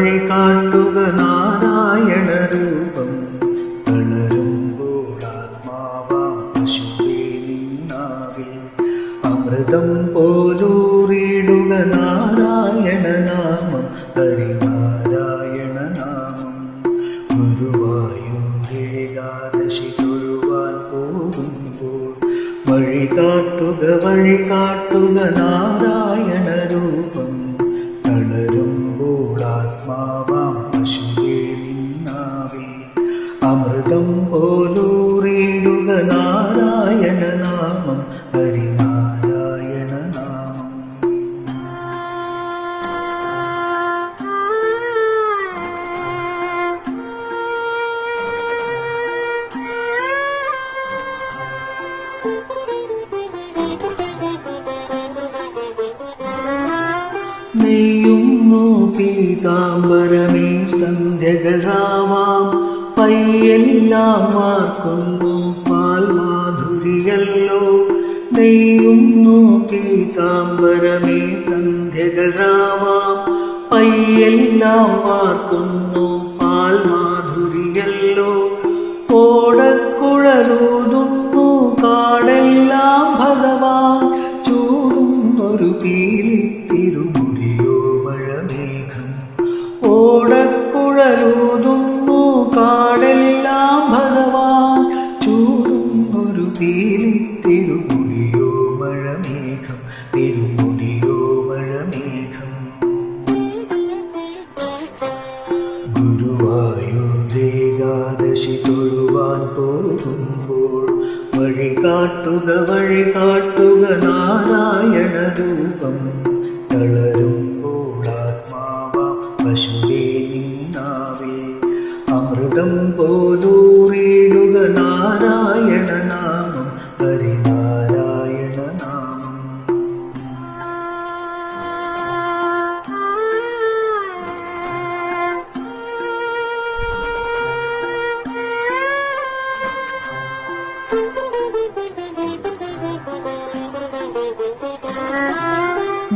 വഴി കാട്ടുക നാരായണ രൂപം. തളരുമ്പോൾ ആത്മാവാം പശുവേ നിന്നാവിൽ അമൃതം പോലൂറിയിടുക നാരായണ നാമം, ഹരിനാരായണ നാമം. ഗുരുവായൂരേകാദശി തൊഴുവാൻ പോകുമ്പോൾ വഴി കാട്ടുക നാരായണ രൂപം. തളരുമ്പോൾ ആത്മാവാം പശുവേ നിന്നാവിൽ അമൃതം പോലൂറിയിടുക നാരായണ നാമം, ഹരിനാരായണ നാമം. നെയ്യുന്നു പീതാംബരമേ സന്ധ്യകളാവാം, പയ്യെല്ലാം വാർക്കുന്നു പാൽമാധുരിയല്ലോ. നെയ്യുന്നു പീതാംബരമേ സന്ധ്യകളാവാം, പയ്യെല്ലാം വാർക്കുന്നു പാൽമാധുരിയല്ലോ. ഓടക്കുഴലൂതുന്നു കാടെല്ലാം ഭഗവാൻ, ചൂടുന്നൊരു പീലിത്തിരുമുടിയോ മഴമേഘം. ഓടക്കുഴലൂതുന്നു കാടെല്ലാം ഭഗവാൻ, ചൂടുന്നൊരു പീലിത്തിരുമുടിയോ മഴമേഘം, തിരുമുടിയോ മഴമേഘം. ഗുരുവായൂരേകാദശി തൊഴുവാൻ പോകുമ്പോൾ വഴി കാട്ടുക നാരായണ രൂപം. തളരുമ്പോൾ ആത്മാവാം പശുവേ നിന്നാവിൽ അമൃതം പോലൂറിയിടുക നാരായണ നാമം, ഹരിനാരായണ നാമം.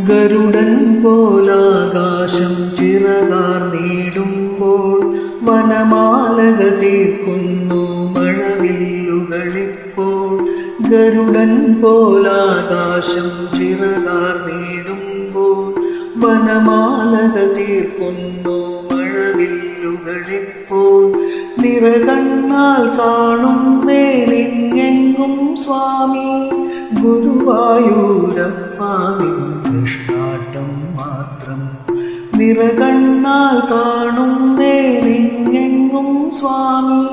ഗരുഡൻ പോലാകാശം ചിറകാർന്നിടുമ്പോൾ വനമാലകൾ തീർക്കുന്നു മഴവില്ലുകളിപ്പോൾ. ഗരുഡൻ പോലാകാശം ചിറകാർന്നിടുമ്പോൾ വനമാലകൾ തീർക്കുന്നു മഴവില്ലുകളിപ്പോൾ. നിറകണ്ണാൽ കാണുന്നേ നിന്നെങ്ങും സ്വാമി, ഗുരുവായൂരപ്പാ നിൻ കൃഷ്ണാട്ടം മാത്രം. നിറകണ്ണാൽ കാണുന്നേ നിന്നെങ്ങും സ്വാമി,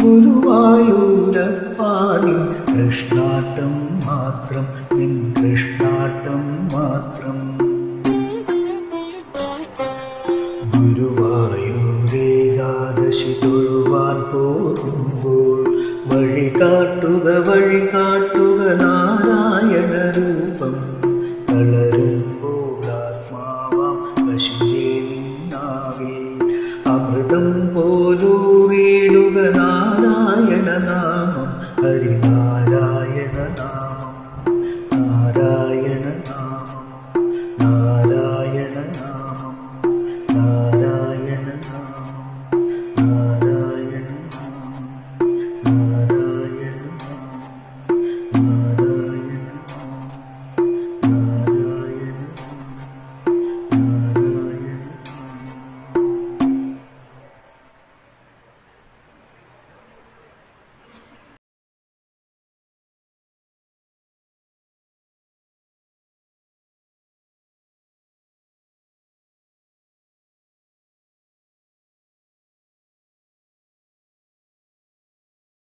ഗുരുവായൂരപ്പാ നിൻ കൃഷ്ണാട്ടം മാത്രം, നിൻ കൃഷ്ണാട്ടം മാത്രം. ഗുരുവായൂരേകാദശി തൊഴുവാൻ പോകുമ്പോൾ വഴി കാട്ടുക നാരായണ രൂപം. തളരുമ്പോൾ ആത്മാവാം പശുവേ നിന്നാവിൽ അമൃതം പോലൂറിയിടുക നാരായണ നാമം, ഹരിനാരായണ നാമം, നാരായണ നാമം, നാരായണ.